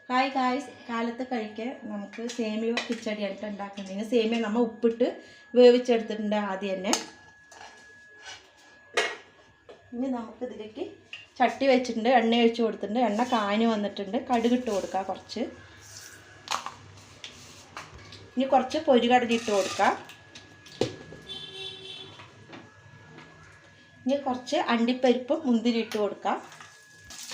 Hi guys, കാലത്ത് കഴിക്കാൻ നമുക്ക് സേമിയ കിച്ചടിയായിട്ട് ഉണ്ടാക്കുന്നത്. സേമിയ നമ്മൾ ഉപ്പിട്ട് വേവിച്ചെടുത്തിട്ടുണ്ട് ആദ്യം തന്നെ. ഇനി നമുക്ക് ഇതിലേക്ക് ചട്ടി വെച്ചിട്ടുണ്ട്, എണ്ണ ഒഴിച്ച് കൊടുത്തിട്ടുണ്ട്. എണ്ണ കാഞ്ഞ് വന്നിട്ടുണ്ട്. കടുകിട്ട് കൊടുക്കുക കുറച്ച്. ഇനി കുറച്ച് പൊരികടല ഇട്ട് കൊടുക്കുക. ഇനി കുറച്ച് അണ്ടിപ്പരിപ്പും മുന്തിരി ഇട്ട് കൊടുക്കുക.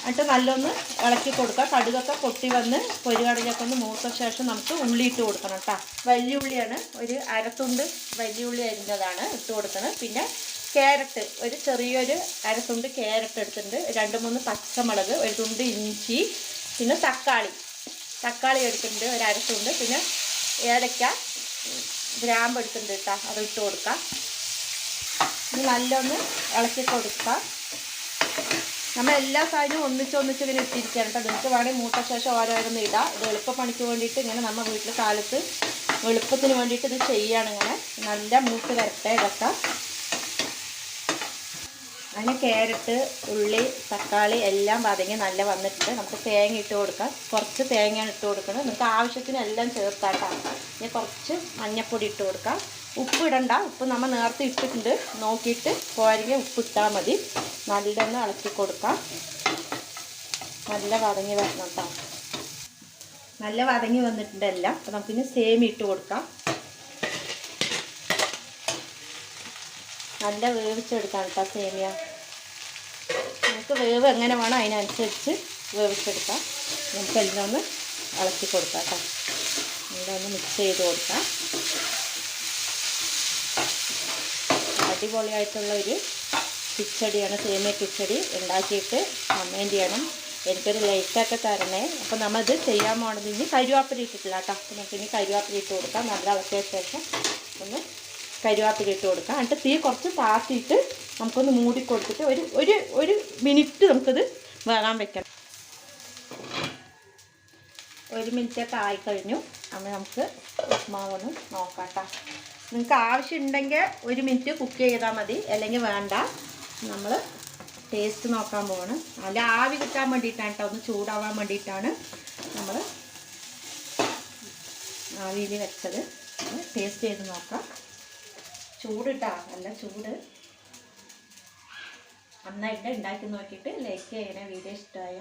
എന്നിട്ട് നല്ലൊന്ന് ഇളക്കി കൊടുക്കുക. കടുകൊക്കെ പൊട്ടി വന്ന് പൊരികടലൊക്കെ ഒന്ന് മൂത്ത ശേഷം നമുക്ക് ഉള്ളി ഇട്ട് കൊടുക്കണം കേട്ടോ. വലിയ ഉള്ളിയാണ്, ഒരു അരത്തുണ്ട് വലിയ ഉള്ളി അരിഞ്ഞതാണ് ഇട്ട് കൊടുക്കണം. പിന്നെ ക്യാരറ്റ്, ഒരു ചെറിയൊരു അരത്തുണ്ട് ക്യാരറ്റ് എടുത്തിട്ടുണ്ട്. 2-3 പച്ചമുളക്, ഒരു തുണ്ട് ഇഞ്ചി, പിന്നെ തക്കാളി എടുത്തിട്ടുണ്ട്, ഒരു അരത്തുണ്ട്. പിന്നെ ഏലക്ക, ഗ്രാമ്പ് എടുത്തിട്ടുണ്ട് കേട്ടോ, അത് ഇട്ട് കൊടുക്കുക. ഇത് നല്ലൊന്ന് ഇളക്കി കൊടുക്കുക. നമ്മൾ എല്ലാ സാധനവും ഒന്നിച്ച് ഇങ്ങനെ ഇട്ടിരിക്കുകയാണ് കേട്ടോ. നിങ്ങൾക്ക് വേണമെങ്കിൽ മൂത്ത ശേഷം ഓരോരോന്ന് ഇടാം. ഇത് എളുപ്പപ്പണിക്ക് വേണ്ടിയിട്ട് ഇങ്ങനെ നമ്മൾ വീട്ടിൽ കാലത്ത് എളുപ്പത്തിന് വേണ്ടിയിട്ട് ഇത് ചെയ്യുകയാണ്. ഇങ്ങനെ നല്ല മൂത്ത് വരട്ടെ ഇതൊക്കെ. അതിന് ക്യാരറ്റ്, ഉള്ളി, തക്കാളി എല്ലാം വതങ്ങി നല്ല വന്നിട്ടുണ്ട്. നമുക്ക് തേങ്ങ ഇട്ട് കൊടുക്കാം. കുറച്ച് തേങ്ങയാണ് ഇട്ട് കൊടുക്കുന്നത്. നിങ്ങൾക്ക് ആവശ്യത്തിന് എല്ലാം ചേർത്താട്ടാണ്. ഇനി കുറച്ച് മഞ്ഞൾപ്പൊടി ഇട്ട് കൊടുക്കാം. ഉപ്പ് ഇടണ്ട, ഉപ്പ് നമ്മൾ നേരത്തെ ഇട്ടിട്ടുണ്ട്. നോക്കിയിട്ട് കോരിക ഉപ്പിട്ടാൽ മതി. നല്ലൊന്ന് ഇളക്കി കൊടുക്കാം. നല്ല വതങ്ങി വരണം കേട്ടോ. നല്ല വതങ്ങി വന്നിട്ടുണ്ട് എല്ലാം. അപ്പോൾ നമുക്കിനി സേമിയ ഇട്ട് കൊടുക്കാം. നല്ല വേവിച്ചെടുക്കാം കേട്ടോ സേമിയ. നമുക്ക് വേവ് എങ്ങനെ വേണം അതിനനുസരിച്ച് വേവിച്ചെടുക്കാം. നമുക്കെല്ലാം ഒന്ന് ഇളക്കി കൊടുക്കാം കേട്ടോ. എല്ലാം ഒന്ന് മിക്സ് ചെയ്ത് കൊടുക്കാം. അടിപൊളിയായിട്ടുള്ള ഒരു കിച്ചടിയാണ് സേമിയ കിച്ചടി. ഉണ്ടാക്കിയിട്ട് കമൻറ്റ് ചെയ്യണം. എനിക്കൊരു ലൈക്കൊക്കെ തരണേ. അപ്പോൾ നമ്മളിത് ചെയ്യാൻ പോകണത് ഇനി കരുവേപ്പില ഇട്ടിട്ടില്ല കേട്ടോ. അപ്പോൾ നമുക്ക് ഇനി കരുവേപ്പില ഇട്ട് കൊടുക്കാം. നല്ല ഇളക്കിയ ശേഷം ഒന്ന് കരുവേപ്പില ഇട്ട് കൊടുക്കാം. എന്നിട്ട് തീ കുറച്ച് താത്തിയിട്ട് നമുക്കൊന്ന് മൂടി കൊടുത്തിട്ട് ഒരു മിനിറ്റ് നമുക്കിത് വേകാൻ വെക്കണം. 1 മിനിറ്റൊക്കെ ആയിക്കഴിഞ്ഞു. അപ്പോൾ നമുക്ക് ഉപ്മാവൊന്ന് നോക്കാം കേട്ടോ. നിങ്ങൾക്ക് ആവശ്യമുണ്ടെങ്കിൽ 1 മിനിറ്റ് കുക്ക് ചെയ്താൽ മതി, അല്ലെങ്കിൽ വേണ്ട. നമ്മൾ ടേസ്റ്റ് നോക്കാൻ പോവാണ്. അല്ല, ആവി കിട്ടാൻ വേണ്ടിയിട്ടാണ് കേട്ടോ, ഒന്ന് ചൂടാവാൻ വേണ്ടിയിട്ടാണ് നമ്മൾ ആവിയിൽ വെച്ചത്. ടേസ്റ്റ് ചെയ്ത് നോക്കാം. ചൂടിട്ടാ, നല്ല ചൂട്. നന്നായിട്ട് ഉണ്ടാക്കി നോക്കിയിട്ട് ലൈക്ക് ചെയ്യണേ. വീഡിയോ ഇഷ്ടമായ